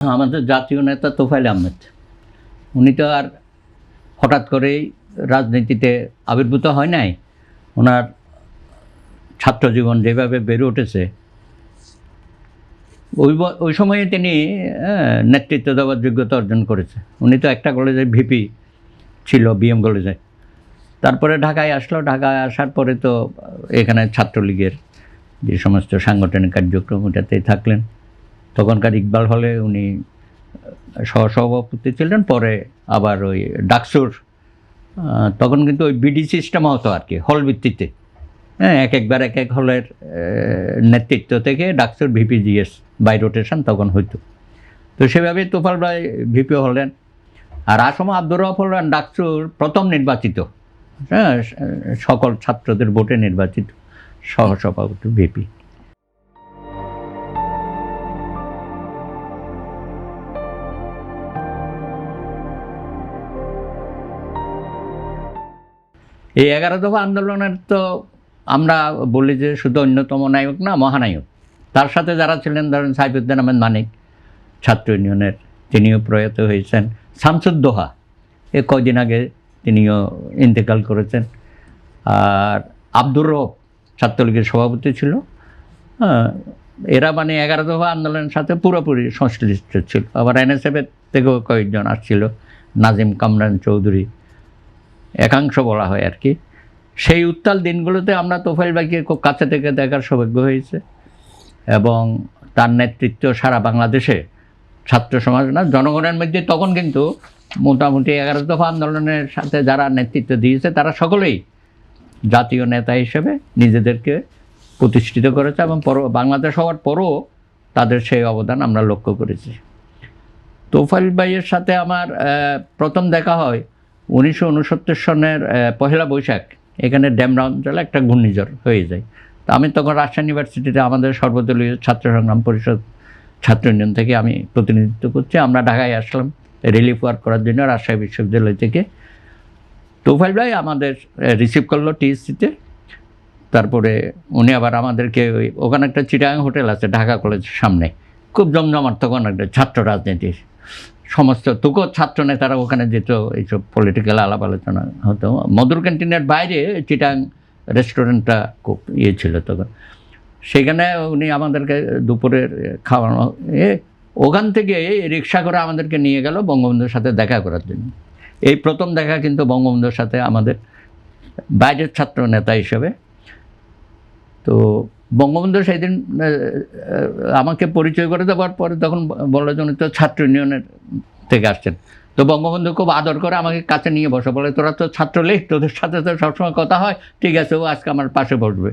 আমাদের জাতীয় নেতা তোফায়েল আহমেদ, উনি তো আর হঠাৎ করেই রাজনীতিতে আবির্ভূত হয় নাই। ওনার ছাত্র জীবন যেভাবে বেড়ে উঠেছে, ওই সময়ে তিনি নেতৃত্ব দেওয়ার যোগ্যতা অর্জন করেছে। উনি তো একটা কলেজের ভিপি ছিল, বিএম কলেজে। তারপরে ঢাকায় আসলো। ঢাকায় আসার পরে তো এখানে ছাত্রলীগের যে সমস্ত সাংগঠনিক কার্যক্রম ওটাতেই থাকলেন। তখনকার ইকবাল হলে উনি সহসভাপতি ছিলেন। পরে আবার ওই ডাকসুর, তখন কিন্তু ওই বিডি সিস্টেম হতো আর কি, হল ভিত্তিতে। এক একবার এক এক হলের নেতৃত্ব থেকে ডাকসুর ভিপি জিএস বাই রোটেশন তখন হইতো। তো সেভাবেই তোফায়েল ভাই ভিপি হলেন। আর আসমা আব্দুর রউফ হলেন ডাকসুর প্রথম নির্বাচিত, সকল ছাত্রদের ভোটে নির্বাচিত সহসভাপতি ভিপি। এই 11 দফা আন্দোলনের তো আমরা বলি যে শুধু অন্যতম নায়ক না, মহানায়ক। তার সাথে যারা ছিলেন, ধরেন সাইফুদ্দিন আহমেদ মানিক ছাত্র ইউনিয়নের, তিনিও প্রয়াত হয়েছেন। শামসুদ্দোহা কয়দিন আগে তিনিও ইন্তেকাল করেছেন। আর আব্দুর রউফ ছাত্রলীগের সভাপতি ছিল। এরা মানে 11 দফা আন্দোলনের সাথে পুরোপুরি সংশ্লিষ্ট ছিল। আবার এনএসএফের থেকেও কয়েকজন আসছিল, নাজিম কামরান চৌধুরী একাংশ বলা হয় আর কি। সেই উত্তাল দিনগুলোতে আমরা তোফায়েল ভাইকে খুব কাছে থেকে দেখার সৌভাগ্য হয়েছে, এবং তার নেতৃত্ব সারা বাংলাদেশে ছাত্র সমাজ না, জনগণের মধ্যে তখন কিন্তু মোটামুটি 11 দফা আন্দোলনের সাথে যারা নেতৃত্ব দিয়েছে তারা সকলেই জাতীয় নেতা হিসেবে নিজেদেরকে প্রতিষ্ঠিত করেছে, এবং বাংলাদেশ হওয়ার পরও তাদের সেই অবদান আমরা লক্ষ্য করেছি। তোফায়েল ভাইয়ের সাথে আমার প্রথম দেখা হয় 1969 সনের পহেলা বৈশাখ। এখানে ডেমরা অঞ্চলে একটা ঘূর্ণিঝড় হয়ে যায়। তো আমি তখন রাজশাহী ইউনিভার্সিটিতে আমাদের সর্বদলীয় ছাত্র সংগ্রাম পরিষদ ছাত্র ইউনিয়ন থেকে আমি প্রতিনিধিত্ব করছি। আমরা ঢাকায় আসলাম রিলিফ ওয়ার্ক করার জন্য রাজশাহী বিশ্ববিদ্যালয় থেকে। তোফায়েল ভাই আমাদের রিসিভ করলো টিএসসিতে। তারপরে উনি আবার আমাদেরকে ওখানে একটা চিটাগাং হোটেল আছে ঢাকা কলেজের সামনে, খুব জমজমাট তখন একটা ছাত্র রাজনীতির সমস্ত তুকো ছাত্র নেতারা ওখানে যেত, এইসব পলিটিক্যাল আলাপ আলোচনা হতো। মধুর ক্যান্টিনের বাইরে চিটাং রেস্টুরেন্টটা খুব ছিল তখন। সেখানে উনি আমাদেরকে দুপুরের খাওয়ানো, ওখান থেকে রিক্সা করে আমাদেরকে নিয়ে গেল বঙ্গবন্ধুর সাথে দেখা করার জন্য। এই প্রথম দেখা কিন্তু বঙ্গবন্ধুর সাথে আমাদের বাইরের ছাত্র নেতা হিসেবে। তো বঙ্গবন্ধু সেই দিন আমাকে পরিচয় করে দেওয়ার পরে তখন বললো যে উনি তো ছাত্র ইউনিয়নের থেকে আসছেন। তো বঙ্গবন্ধু খুব আদর করে আমাকে কাছে নিয়ে বসে, বলে তোরা তো ছাত্রলীগ, তোদের সাথে তো সবসময় কথা হয়, ঠিক আছে ও আজকে আমার পাশে বসবে।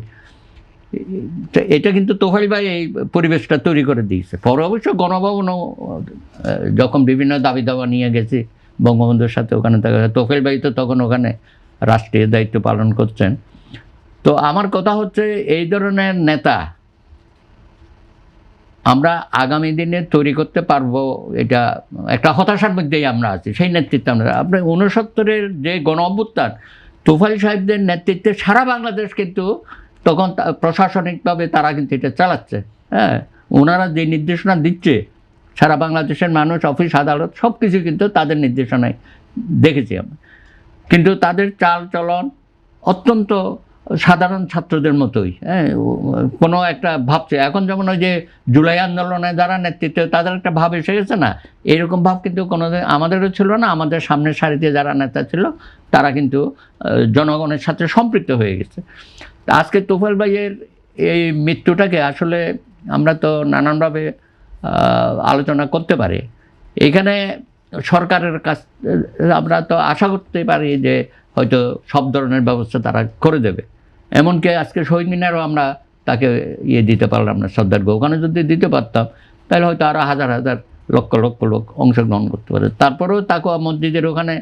তো এটা কিন্তু তোফায়েল ভাই এই পরিবেশটা তৈরি করে দিয়েছে। পরে অবশ্য গণভবনও যখন বিভিন্ন দাবি দাওয়া নিয়ে গেছি বঙ্গবন্ধুর সাথে ওখানে দেখা, তোফায়েল ভাই তো তখন ওখানে রাষ্ট্রীয় দায়িত্ব পালন করছেন। তো আমার কথা হচ্ছে, এই ধরনের নেতা আমরা আগামী দিনে তৈরি করতে পারবো, এটা একটা হতাশার মধ্যেই আমরা আছি। সেই নেতৃত্ব আমরা, আপনার 69-এর যে গণ অভ্যুত্থান, তোফায়েল সাহেবদের নেতৃত্বে সারা বাংলাদেশ কিন্তু তখন প্রশাসনিকভাবে তারা কিন্তু এটা চালাচ্ছে। ওনারা যে নির্দেশনা দিচ্ছে, সারা বাংলাদেশের মানুষ, অফিস আদালত সব কিছু কিন্তু তাদের নির্দেশনায় দেখেছি আমরা। কিন্তু তাদের চাল চলন অত্যন্ত সাধারণ ছাত্রদের মতোই। কোনো একটা ভাবছে এখন, যেমন ওই যে জুলাই আন্দোলনে যারা নেতৃত্ব, তাদের একটা ভাব এসে গেছে না, এরকম ভাব কিন্তু কোনোদিন আমাদেরও ছিল না। আমাদের সামনের সারিতে যারা নেতা ছিল তারা কিন্তু জনগণের সাথে সম্পৃক্ত হয়ে গেছে। আজকে তোফায়েল ভাইয়ের এই মৃত্যুটাকে আসলে আমরা তো নানানভাবে আলোচনা করতে পারি। এখানে সরকারের কাছ আমরা তো আশা করতে পারি যে হয়তো সব ধরনের ব্যবস্থা তারা করে দেবে। এমনকি আজকে শহীদ মিনারও আমরা তাকে দিতে পারলাম না, শ্রদ্ধার্ঘ্য। ওখানে যদি দিতে পারতাম তাহলে হয়তো আরও হাজার হাজার লক্ষ লক্ষ লোক অংশগ্রহণ করতে পারে। তারপরেও তাকওয়া মসজিদের ওখানে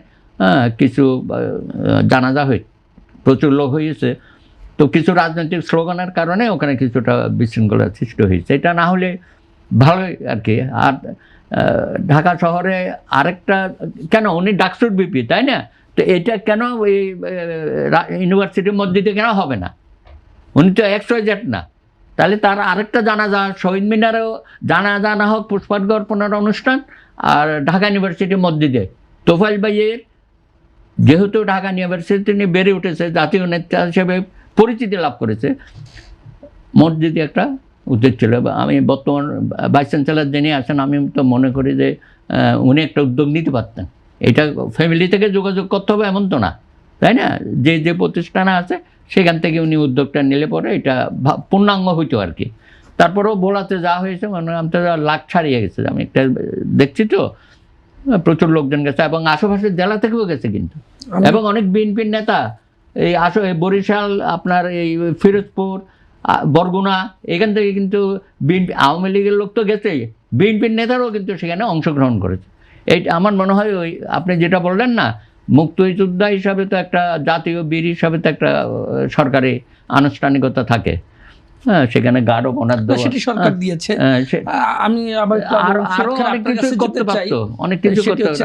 কিছু জানাজা হয়ে প্রচুর লোক হয়েছে। তো কিছু রাজনৈতিক স্লোগানের কারণে ওখানে কিছুটা বিশৃঙ্খলার সৃষ্টি হয়েছে। এটা না হলে ভালোই আর কি। আর ঢাকা শহরে আরেকটা, কেন উনি ডাকসুর বিপি, তাই না? তো এটা কেন এই ইউনিভার্সিটির মসজিদে কেন হবে না? উনি তো XYZ না, তাহলে তার আরেকটা জানাজা শহীদ মিনারেও জানাজা না হোক পুষ্পার্ঘ্য অর্পণের অনুষ্ঠান, আর ঢাকা ইউনিভার্সিটি মসজিদে তোফাইল ভাইয়ের যেহেতু ঢাকা ইউনিভার্সিটি নিয়ে বেড়ে উঠেছে, জাতীয় নেতা হিসেবে পরিচিতি লাভ করেছে, মসজিদে একটা উচিত ছিল। আমি বর্তমান ভাইস চ্যান্সেলর যিনি আছেন, আমি তো মনে করি যে উনি একটা উদ্যোগ নিতে পারতেন। এটা ফ্যামিলি থেকে যোগাযোগ করতে হবে এমন তো না, তাই না? যে যে প্রতিষ্ঠানে আছে সেখান থেকে উনি উদ্যোগটা নিলে পরে এটা পূর্ণাঙ্গ হইতো আর কি। তারপরেও ভোলাতে যা হয়েছে মানে আমি তো লাখ ছাড়িয়ে গেছে, আমি একটা দেখছি তো প্রচুর লোকজন গেছে এবং আশেপাশের জেলা থেকেও গেছে কিন্তু, এবং অনেক বিএনপির নেতা এই বরিশাল, আপনার এই ফিরোজপুর, বরগুনা, এখান থেকে কিন্তু বিএনপি, আওয়ামী লীগের লোক তো গেছেই, বিএনপির নেতারাও কিন্তু সেখানে অংশগ্রহণ করেছে। এইটা আমার মনে হয় ওই আপনি যেটা বললেন না, মুক্তিযোদ্ধা হিসাবে তো একটা জাতীয় বীর হিসাবে তো একটা সরকারি আনুষ্ঠানিকতা থাকে, হ্যাঁ, সেখানে গার্ড অফ অনার দেওয়া, সেটি সরকার দিয়েছে। আমি আবার আরো অনেক কিছু করতে পারতো, অনেক কিছু করতে পারতো।